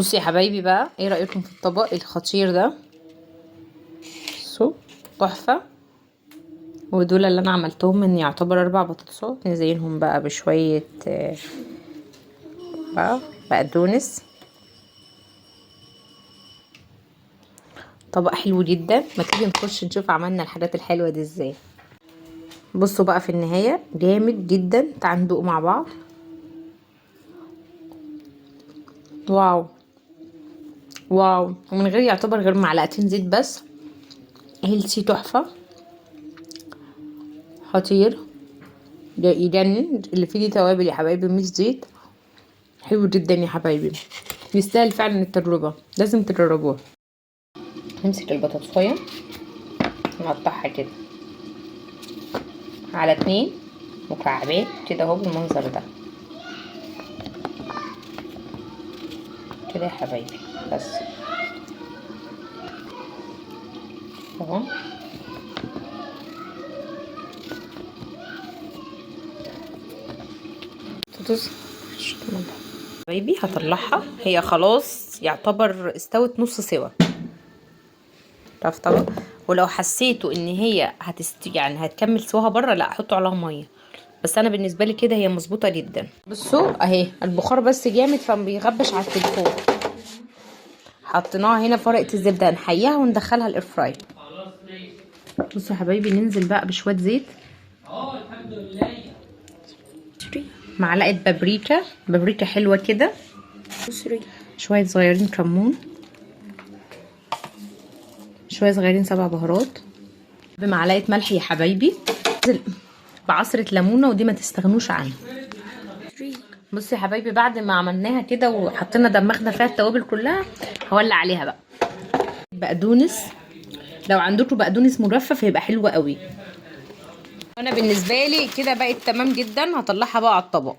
بصوا يا حبايبي بقى، ايه رأيكم في الطبق الخطير ده؟ بصوا، تحفة. ودول اللي انا عملتهم من يعتبر 4 بطاطسات، نزينهم بقى بشوية بقدونس. طبق حلو جدا، ما تيجي نخش نشوف عملنا الحاجات الحلوة دي ازاي. بصوا بقى في النهاية جامد جدا، تعالوا ندوق مع بعض. واو واو، ومن غير يعتبر غير معلقتين زيت بس. هيلثي تحفة، خطير، ده يجنن. اللي فيه دي توابل يا حبايبي مش زيت. حلو جدا يا حبايبي، يستاهل فعلا التجربة، لازم تجربوها. نمسك البطاطساية نقطعها كده على 2 مكعبات كده اهو بالمنظر ده كده يا حبايبي. بس اهو حبايبي هطلعها، هي خلاص يعتبر استوت نص سوا. طبعا، ولو حسيتوا ان هي يعني هتكمل سواها بره، لا احطوا عليها ميه. بس انا بالنسبه لي كده هي مظبوطه جدا. بصوا اهي البخار بس جامد فما بيغبش على التليفون. حطيناها هنا في ورقه الزبده، نحييها وندخلها الاير فراير. بصوا يا حبايبي، ننزل بقى بشويه زيت. الحمد لله. معلقه بابريكا حلوه كده. شويه صغيرين كمون، شويه صغيرين 7 بهارات، بمعلقه ملح يا حبايبي، بعصره ليمونه، ودي ما تستغنوش عنها. بصي يا حبايبي، بعد ما عملناها كده وحطينا دمغنا فيها التوابل كلها، هولع عليها بقى بقدونس. لو عندكم بقدونس مرفف هيبقى حلو قوي. انا بالنسبه لي كده بقت تمام جدا، هطلعها بقى على الطبق.